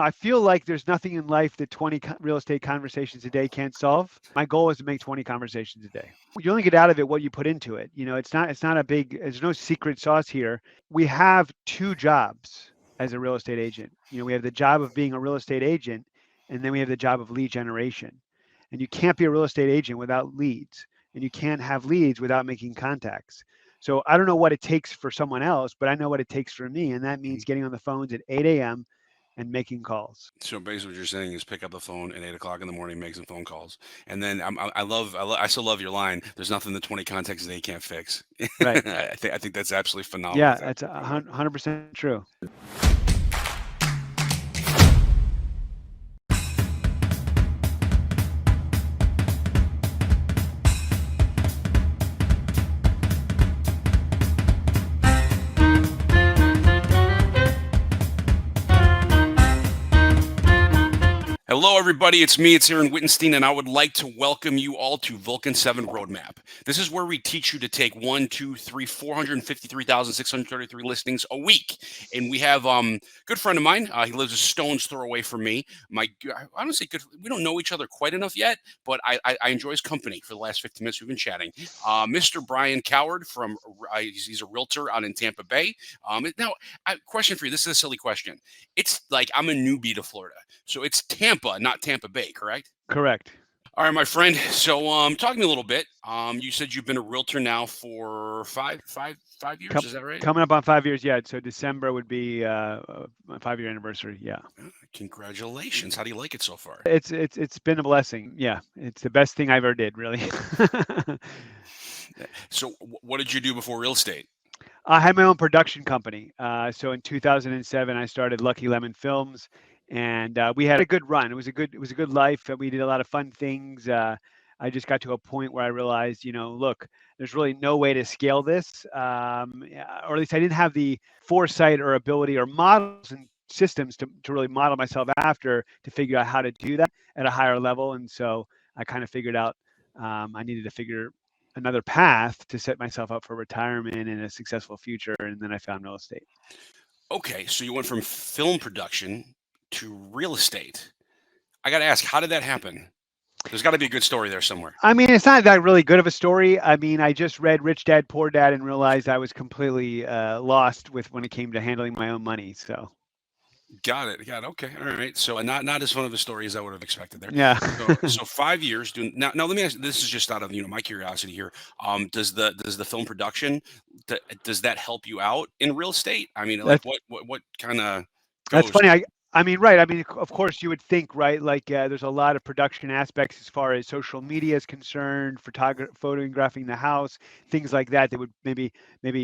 I feel like there's nothing in life that 20 real estate conversations a day can't solve. My goal is to make 20 conversations a day. You only get out of it what you put into it. It's not a big, there's no secret sauce here. We have two jobs as a real estate agent. We have the job of being a real estate agent, and then we have the job of lead generation. And you can't be a real estate agent without leads, and you can't have leads without making contacts. So I don't know what it takes for someone else, but I know what it takes for me, and that means getting on the phones at 8 a.m. and making calls. So basically, what you're saying is pick up the phone at 8 o'clock in the morning, make some phone calls, and then I still love your line. There's nothing the 20 contacts a day can't fix. Right. I think that's absolutely phenomenal. Yeah, That's that's absolutely phenomenal. 100% true. Hello, everybody. It's me. It's Aaron Wittenstein, and I would like to welcome you all to Vulcan7 Roadmap. This is where we teach you to take 453,633 listings a week. And we have a good friend of mine. He lives a stone's throw away from me. I don't say good. We don't know each other quite enough yet, but I enjoy his company for the last 15 minutes. We've been chatting. Mr. Bryan Coward he's a realtor out in Tampa Bay. Now, question for you. This is a silly question. It's like I'm a newbie to Florida. So it's Tampa, not Tampa Bay, correct? Correct. All right, my friend. So, talk to me a little bit. You said you've been a realtor now for five years. Is that right? Coming up on 5 years, yeah. So December would be my 5-year anniversary. Yeah. Congratulations. How do you like it so far? It's been a blessing. Yeah, it's the best thing I ever did, really. So, what did you do before real estate? I had my own production company. So in 2007, I started Lucky Lemon Films, and we had a good run. It was a good life. We did a lot of fun things. I just got to a point where I realized, look, there's really no way to scale this, yeah, or at least I didn't have the foresight or ability or models and systems to really model myself after to figure out how to do that at a higher level. And so I kind of figured out I needed to figure another path to set myself up for retirement and a successful future. And then I found real estate. Okay, so you went from film production to real estate. I got to ask, how did that happen? There's got to be a good story there somewhere. I mean, it's not that really good of a story. I mean, I just read Rich Dad Poor Dad and realized I was completely lost with when it came to handling my own money. So Got it. Got it. Okay. All right. So, not as fun of a story as I would have expected there. yeah. So 5 years doing now. Now, let me ask. This is just out of my curiosity here. Does the film production does that help you out in real estate? I mean, like that's what kind of that's goes? funny. I mean, right. I mean, of course, you would think, right? Like, there's a lot of production aspects as far as social media is concerned, photographing the house, things like that. That would maybe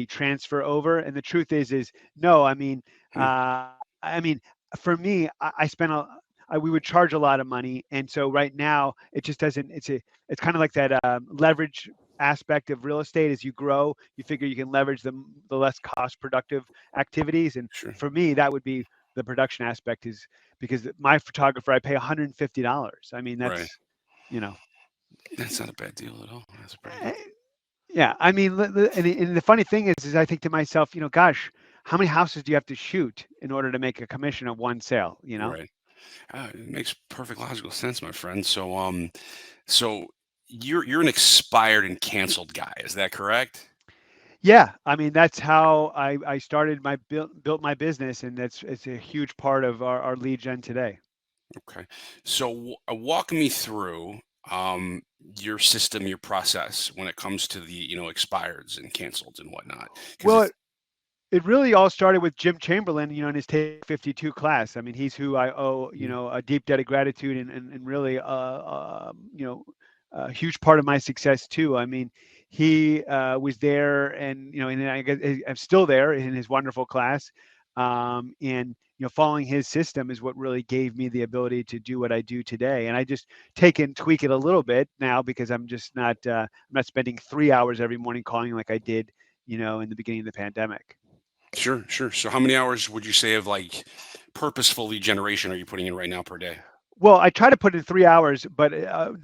transfer over. And the truth is no. Hmm, I mean, for me, I spent we would charge a lot of money, and so right now it just doesn't. It's kind of like that leverage aspect of real estate. As you grow, you figure you can leverage the less cost productive activities, and sure. for me, that would be the production aspect is because my photographer, I pay $150. I mean, Right. you know, That's not a bad deal at all. That's pretty eh, good. yeah. I mean, and the funny thing is I think to myself, gosh, how many houses do you have to shoot in order to make a commission of one sale? Right. It makes perfect logical sense, my friend. So you're an expired and canceled guy. Is that correct? Yeah, I mean that's how I started my built my business, and it's a huge part of our lead gen today. Okay. So walk me through your system, your process when it comes to the expireds and canceled and whatnot. Because Well, it's it really all started with Jim Chamberlain, in his Take 52 class. I mean, he's who I owe, a deep debt of gratitude and really, a huge part of my success too. I mean, he was there, and I guess I'm still there in his wonderful class. And following his system is what really gave me the ability to do what I do today. And I just take and tweak it a little bit now because I'm just not, I'm not spending 3 hours every morning calling like I did, in the beginning of the pandemic. sure, sure. So how many hours would you say of like purposeful lead generation are you putting in right now per day? Well, I try to put in 3 hours, but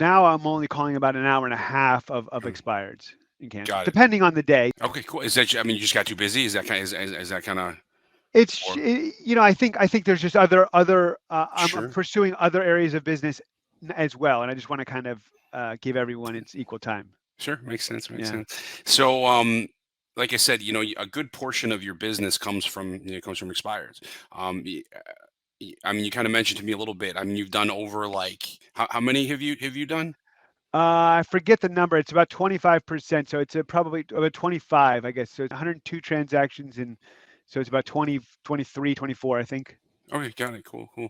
now I'm only calling about an hour and a half of Mm, expireds and cancels, got it. depending on the day. Okay, cool. Is that, I mean, you just got too busy? Is that kind of, is that kind of Or I think there's just other I'm sure, pursuing other areas of business as well, and I just want to kind of give everyone its equal time. sure, makes sense, makes Yeah. sense. So, like I said, a good portion of your business comes from expires. I mean, you kind of mentioned to me a little bit. I mean, you've done over like how many have you done? I forget the number. It's about 25%, so it's probably about 25, I guess. So it's 102 transactions, and so it's about 20, 23, 24, I think. Okay, got it. Cool, cool.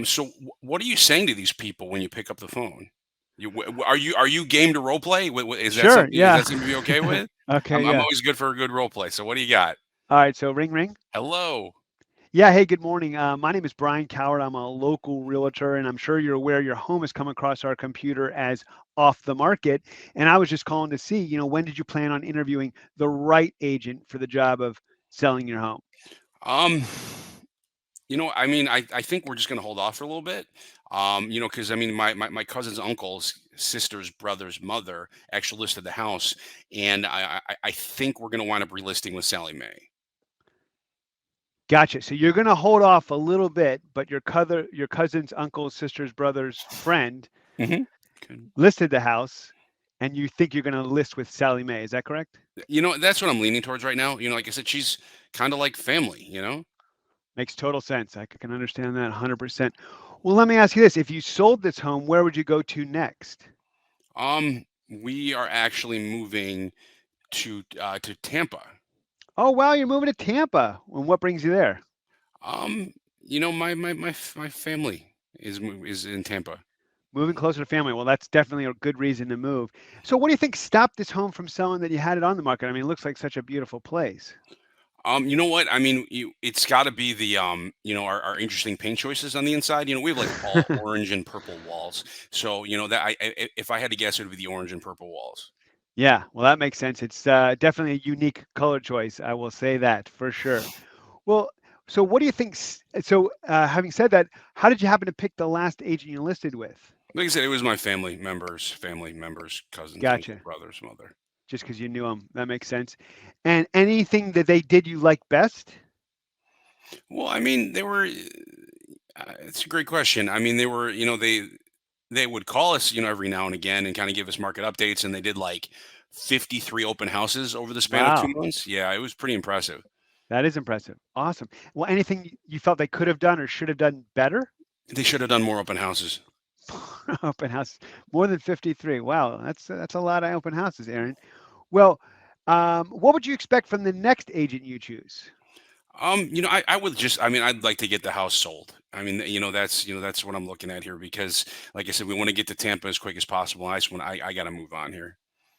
So what are you saying to these people when you pick up the phone? Are you game to role play? Sure. Is Yeah. that something to be okay with? Okay. I'm Yeah. always good for a good role play. So what do you got? All right. So ring ring. Hello. Yeah. Hey. Good morning. My name is Bryan Coward. I'm a local realtor, and I'm sure you're aware your home has come across our computer as off the market. And I was just calling to see, when did you plan on interviewing the right agent for the job of selling your home? Um, I mean, I think we're just gonna hold off for a little bit. Because I mean, my cousin's uncle's sister's brother's mother actually listed the house, and I think we're gonna wind up relisting with Sally Mae. Gotcha. So you're going to hold off a little bit, but your cousin's uncle's sister's brother's friend Hmm. Good. listed the house, and you think you're going to list with Sally Mae. Is that correct? That's what I'm leaning towards right now. Like I said, she's kind of like family. Makes total sense. I can understand that 100%. Well, let me ask you this. If you sold this home, where would you go to next? We are actually moving to Tampa. Oh, wow, you're moving to Tampa. And what brings you there? My family is in Tampa. Moving closer to family. Well, that's definitely a good reason to move. So, what do you think stopped this home from selling that you had it on the market? I mean, it looks like such a beautiful place. You know what? I mean, it's got to be our interesting paint choices on the inside. We have like all orange and purple walls. So, that if I had to guess, it would be the orange and purple walls. Yeah, well, that makes sense. It's definitely a unique color choice. I will say that for sure. Well, so what do you think? Having said that, how did you happen to pick the last agent you listed with? Like I said, it was my family members, cousins, uncle, Gotcha. brothers, mother. Just because you knew them. That makes sense. And anything that they did you like best? Well, I mean, they were. It's a great question. I mean, they were. They would call us, every now and again, and kind of give us market updates. And they did like 53 open houses over the span of two Wow, months. Yeah, it was pretty impressive. that is impressive. Awesome. Well, anything you felt they could have done or should have done better? They should have done more open houses. Open house, more than 53. Wow, that's a lot of open houses, Aaron. Well, what would you expect from the next agent you choose? I would just, I mean, I'd like to get the house sold. I mean, that's what I'm looking at here because, like I said, we want to get to Tampa as quick as possible. I got to move on here.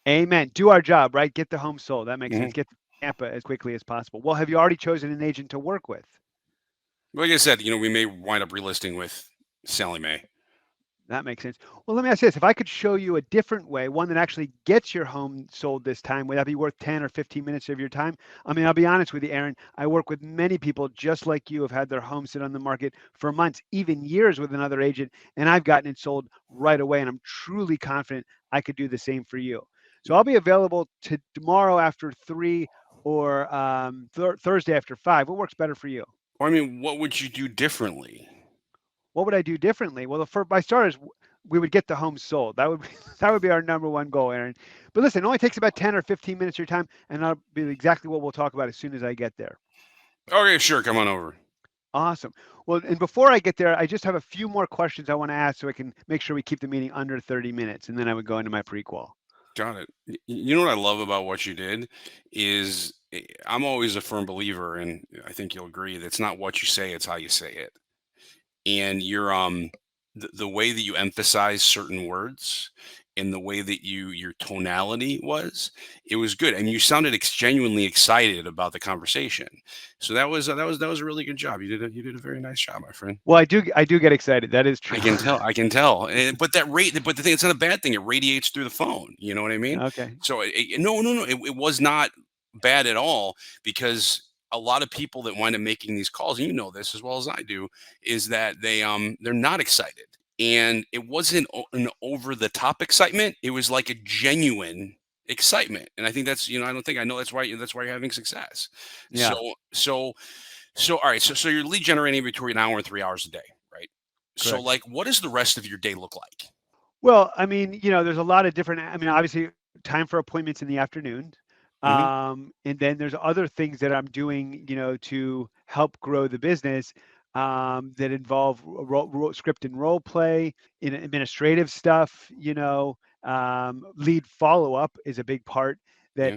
Amen. Do our job, right? Get the home sold. That makes Hmm. sense. Get to Tampa as quickly as possible. Well, have you already chosen an agent to work with? Like I said, we may wind up relisting with Sally Mae. That makes sense. Well, let me ask you this. If I could show you a different way, one that actually gets your home sold this time, would that be worth 10 or 15 minutes of your time? I mean, I'll be honest with you, Aaron. I work with many people just like you have had their home sit on the market for months, even years with another agent, and I've gotten it sold right away. And I'm truly confident I could do the same for you. So I'll be available to tomorrow after 3 or Thursday after 5. What works better for you? Or I mean, what would you do differently? What would I do differently? Well, for by starters, we would get the home sold. That would be, that would be our number one goal, Aaron. But listen, it only takes about 10 or 15 minutes of your time, and that'll be exactly what we'll talk about as soon as I get there. Okay, sure, come on over. Awesome. Well, and before I get there, I just have a few more questions I want to ask so I can make sure we keep the meeting under 30 minutes, and then I would go into my prequel. Got it. You know what I love about what you did is I'm always a firm believer, and I think you'll agree that it's not what you say, it's how you say it. And the way that you emphasize certain words and the way that your tonality was, it was good, and you sounded genuinely excited about the conversation. So that was a really good job. You did a very nice job, my friend. Well, I do get excited. That is true. I can tell. I can tell. But the thing, it's not a bad thing. It radiates through the phone. You know what I mean? Okay. So no, no, no. It was not bad at all because a lot of people that wind up making these calls, and you know this as well as I do, is that they're not excited, and it wasn't an over the top excitement. It was like a genuine excitement, and I think that's I don't think I know that's why you're having success. Yeah. So So all right, so you're lead generating between an hour and 3 hours a day, right? So Correct. like, what does the rest of your day look like? Well, I mean, there's a lot of different. I mean, obviously, time for appointments in the afternoon, Hmm. and then there's other things that I'm doing, to help grow the business, that involve script and role play, in administrative stuff. Lead follow up is a big part that.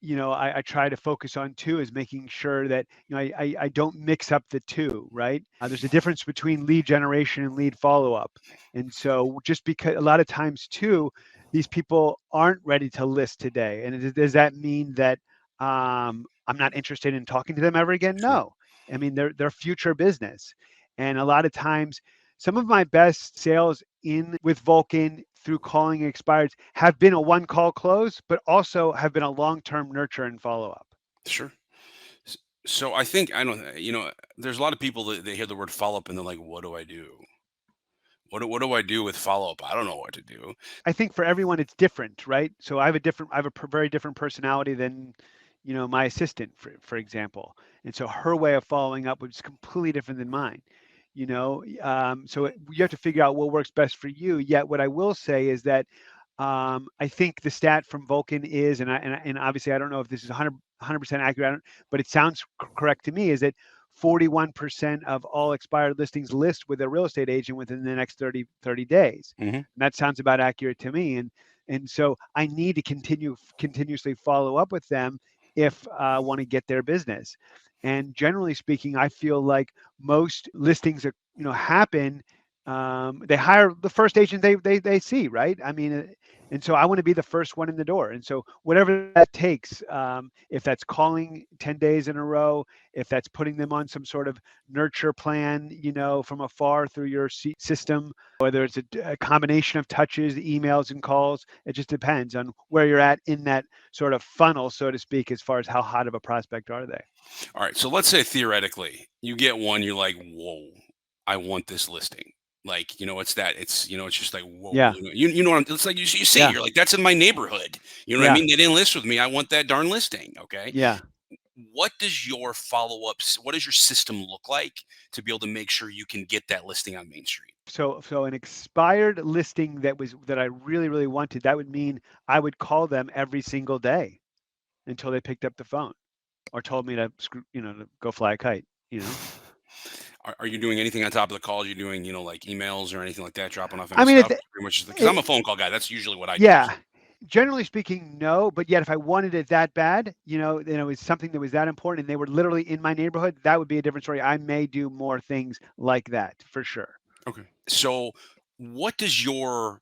Yeah, I try to focus on too is making sure that I don't mix up the two, right? There's a difference between lead generation and lead follow up, and so just because a lot of times too, these people aren't ready to list today. And does that mean that I'm not interested in talking to them ever again? sure. No. I mean, they're future business. And a lot of times, some of my best sales in with Vulcan through calling expireds have been a one call close, but also have been a long term nurture and follow up. Sure. S- So I think I don't. There's a lot of people that they hear the word follow up and they're like, "What do I do? What do I do with follow up? I don't know what to do." I think for everyone it's different, right? So I have a very different personality than, my assistant, for example, and so her way of following up was completely different than mine. So you have to figure out what works best for you. Yet, what I will say is that I think the stat from Vulcan is, and obviously I don't know if this is 100% accurate, but it sounds correct to me, is that 41% of all expired listings list with a real estate agent within the next 30 days. Hmm. And that sounds about accurate to me. And so I need to continuously follow up with them if I want to get their business. And generally speaking, I feel like most listings that happen, they hire the first agent they see, right? I mean, and so I want to be the first one in the door. And so whatever that takes, if that's calling 10 days in a row, if that's putting them on some sort of nurture plan, from afar through your system, whether it's a combination of touches, emails, and calls, it just depends on where you're at in that sort of funnel, so to speak, as far as how hot of a prospect are they. All right. So let's say theoretically you get one, you're like, "Whoa, I want this listing." Like, it's that. It's just like, whoa. Yeah, You know what it's like. You see it. yeah, You're like, that's in my neighborhood. You know what I yeah, mean? They didn't list with me. I want that darn listing. Okay. yeah. What does your follow ups? What does your system look like to be able to make sure you can get that listing on Main Street? So an expired listing that I really, really wanted, that would mean I would call them every single day until they picked up the phone or told me to to go fly a kite. Are you doing anything on top of the calls? You're doing, like emails or anything like that, dropping off any I mean, stuff? Pretty much because I'm it a phone call guy. That's usually what I do. yeah. Generally speaking, no. But yet, if I wanted it that bad, it's something that was that important, and they were literally in my neighborhood, that would be a different story. I may do more things like that for sure. Okay. So, what does your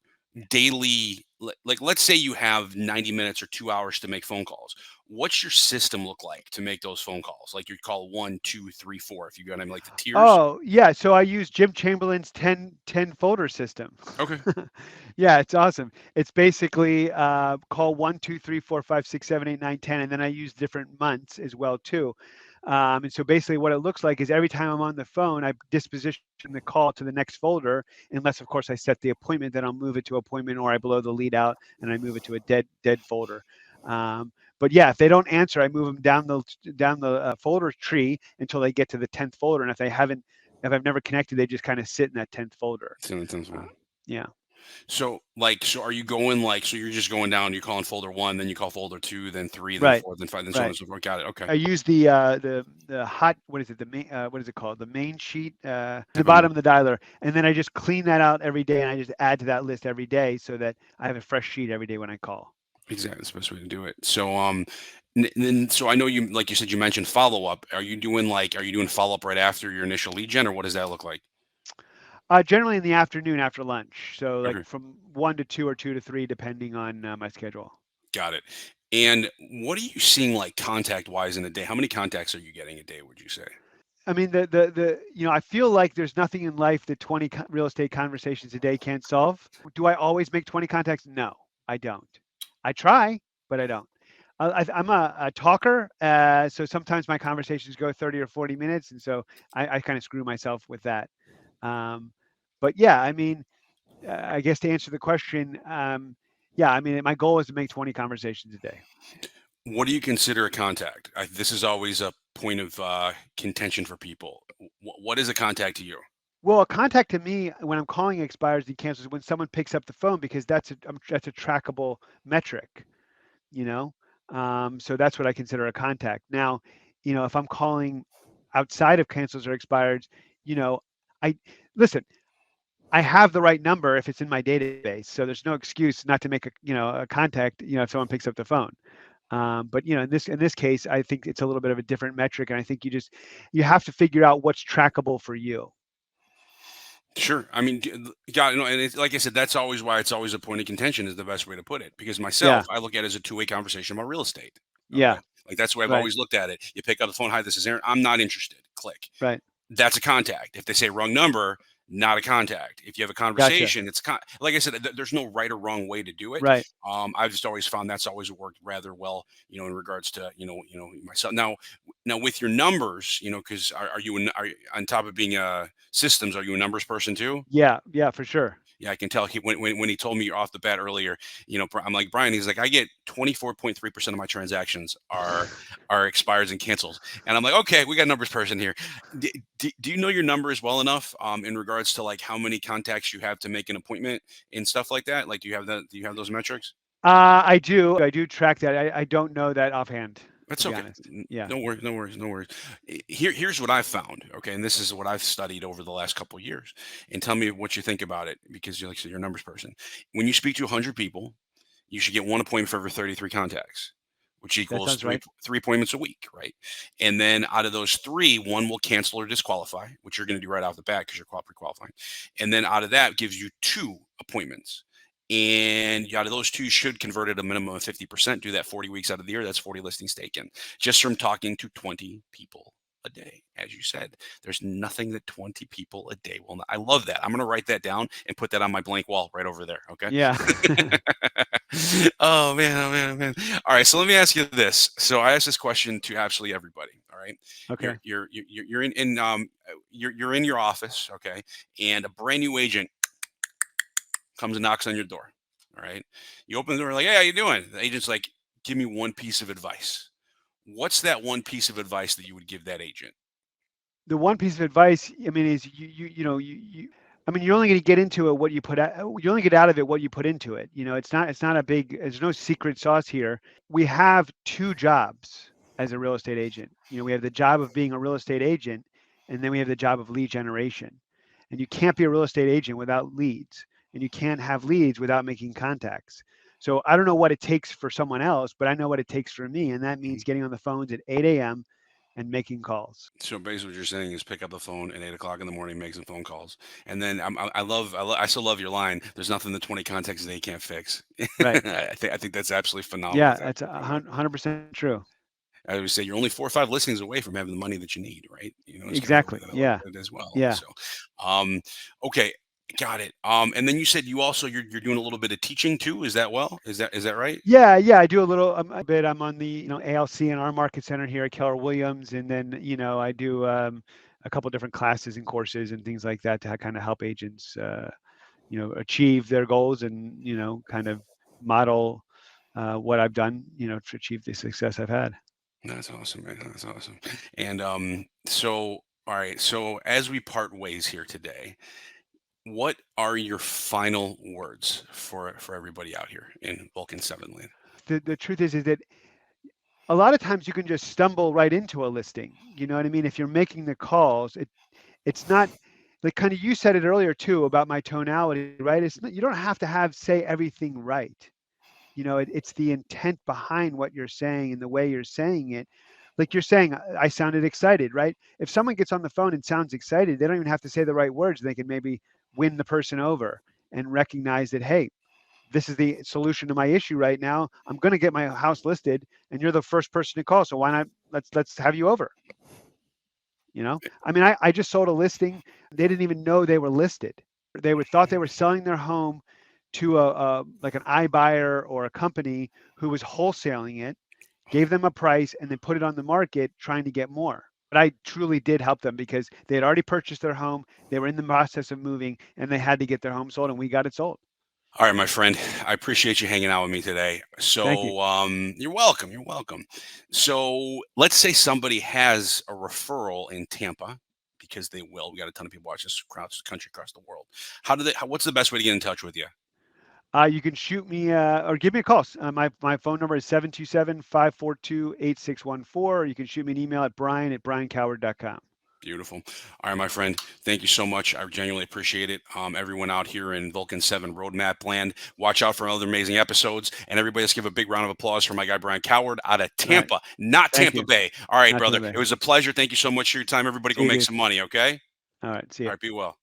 daily like? Let's say you have 90 minutes or 2 hours to make phone calls. What's your system look like to make those phone calls? Like you call one, two, three, four. If you got them like the tiers. Oh, yeah. So I use Jim Chamberlain's 10 folder system. Okay. Yeah, it's awesome. It's basically call 1, 2, 3, 4, 5, 6, 7, 8, 9, 10, and then I use different months as well too. And so basically, what it looks like is every time I'm on the phone, I disposition the call to the next folder, unless of course I set the appointment. Then I'll move it to appointment, or I blow the lead out and I move it to a dead folder. But yeah, if they don't answer, I move them down the folder tree until they get to the 10th folder. And if I've never connected, they just kind of sit in that 10th folder. It's in the 10th Uh, one. yeah. So are you going like, so you're just going down, you're calling folder one, then you call folder two, then three, then Right. four, then five, then so on Right. and so forth. Got it. Okay. I use the hot, what is it, the main, what is it called, the main sheet, the Type of bottom of the dialer, and then I just clean that out every day, and I just add to that list every day so that I have a fresh sheet every day when I call. exactly, that's the best way to do it. So then so I know you, like you said, you mentioned follow up. Are you doing follow up right after your initial lead gen, or what does that look like? Generally in the afternoon after lunch, so like Okay. from 1 to 2 or 2 to 3, depending on my schedule. Got it. And what are you seeing like contact wise in a day? How many contacts are you getting a day, would you say? I mean, I feel like there's nothing in life that 20 real estate conversations a day can't solve. Do I always make 20 contacts? No, I don't. I try, but I don't. I'm a talker, so sometimes my conversations go 30 or 40 minutes, and so I kind of screw myself with that. Um, but yeah, I mean, I guess to answer the question, yeah, I mean, my goal is to make 20 conversations a day. What do you consider a contact? This is always a point of contention for people. What is a contact to you? Well, a contact to me when I'm calling expires and cancels when someone picks up the phone because that's a trackable metric, you know. So that's what I consider a contact. Now, if I'm calling outside of cancels or expireds, you know, I listen. I have the right number if it's in my database, so there's no excuse not to make a contact, if someone picks up the phone. But in this case, I think it's a little bit of a different metric, and I think you have to figure out what's trackable for you. Sure. I mean, got and like I said, that's always why it's always a point of contention is the best way to put it. Because Yeah, myself, I look at it as a two-way conversation about real estate. Okay, yeah, like that's the way I've right, always looked at it. You pick up the phone, hi, this is Aaron. I'm not interested. Click. right, That's a contact. If they say wrong number, not a contact. If you have a gotcha, conversation, like I said, there's no right or wrong way to do it. right. I've just always found that's always worked rather well, in regards to myself. Now with your numbers, because are you on top of being systems? Are you a numbers person too? Yeah, yeah, for sure. Yeah, I can tell when he told me off the bat earlier, I'm like, Brian, he's like, I get 24.3% of my transactions are expires and cancels. And I'm like, okay, we got a numbers person here. Do you know your numbers well enough in regards to like how many contacts you have to make an appointment and stuff like that? Like, do you have those metrics? I do track that. I don't know that offhand, to That's be okay. honest. Yeah. No worries, no worries, no worries. Here's what I've found. Okay, and this is what I've studied over the last couple of years. And tell me what you think about it, because you're like I said, you're a numbers person. When you speak to 100 people, you should get one appointment for every 33 contacts, which That equals sounds three right. three appointments a week, right? And then out of those three, one will cancel or disqualify, which you're going to do right off the bat because you're pre-qualifying. And then out of that gives you two appointments. And out of those two should convert at a minimum of 50%. Do that 40 weeks out of the year. That's 40 listings taken just from talking to 20 people a day. As you said, there's nothing that 20 people a day will not. I love that. I'm going to write that down and put that on my blank wall right over there. Okay. Yeah. Oh man, oh man, oh man. All right, so let me ask you this. So I ask this question to absolutely everybody. All right, Okay. you're you're in your office, okay, and a brand new agent comes and knocks on your door. All right, you open the door like, hey, how you doing? The agent's like, give me one piece of advice. What's that one piece of advice that you would give that agent? The one piece of advice, I mean, is you I mean, you're only going to get into it what you put out, you only get out of it what you put into it. It's not a big, there's no secret sauce here. We have two jobs as a real estate agent. We have the job of being a real estate agent, and then we have the job of lead generation. And you can't be a real estate agent without leads, and you can't have leads without making contacts. So I don't know what it takes for someone else, but I know what it takes for me, and that Mhm. means getting on the phones at 8 a.m. and making calls. So basically, what you're saying is pick up the phone at 8 o'clock in the morning, make some phone calls, and then I still love your line. There's nothing that 20 contacts a day can't fix. Right. I think that's absolutely phenomenal. Yeah, That's that's absolutely phenomenal. 100% true. I would say you're only 4 or 5 listings away from having the money that you need, right? It's kind of the way Exactly. that I look Yeah. at it as well. Yeah. So, um, okay, got it. And then you said you're doing a little bit of teaching too. Is that right? Yeah, yeah, I do a little a bit. I'm on the, ALC and our market center here at Keller Williams, and then, I do a couple different classes and courses and things like that to kind of help agents achieve their goals and, kind of model what I've done, to achieve the success I've had. That's awesome, man. That's awesome. And so all right. So as we part ways here today, what are your final words for everybody out here in Vulcan 7 land? The truth is that a lot of times you can just stumble right into a listing. You know what I mean? If you're making the calls, it's not like, kind of, you said it earlier too about my tonality, right? It's not, you don't have to say everything right. It's the intent behind what you're saying and the way you're saying it. Like you're saying, I sounded excited, right? If someone gets on the phone and sounds excited, they don't even have to say the right words. They can maybe win the person over and recognize that, hey, this is the solution to my issue right now. I'm going to get my house listed, and you're the first person to call. So why not? Let's have you over. I mean, I just sold a listing. They didn't even know they were listed. Thought they were selling their home to a like an iBuyer or a company who was wholesaling it, gave them a price, and then put it on the market trying to get more. But I truly did help them because they had already purchased their home. They were in the process of moving, and they had to get their home sold, and we got it sold. All right, my friend. I appreciate you hanging out with me today. Thank you. So, you're welcome. You're welcome. So, let's say somebody has a referral in Tampa because they will. We got a ton of people watching this across the country, across the world. What's the best way to get in touch with you? You can shoot me or give me a call. My phone number is 727-542-8614. Or you can shoot me an email at brian@bryancoward.com. Beautiful. All right, my friend. Thank you so much. I genuinely appreciate it. Everyone out here in Vulcan7 Roadmap land, watch out for other amazing episodes. And everybody, let's give a big round of applause for my guy, Bryan Coward, out of All right. Tampa, not Thank Tampa you. Bay. All right, Not brother. Tampa Bay. It was a pleasure. Thank you so much for your time. Everybody, See go you, make dude. some money, okay? All right. See All ya. right, be well.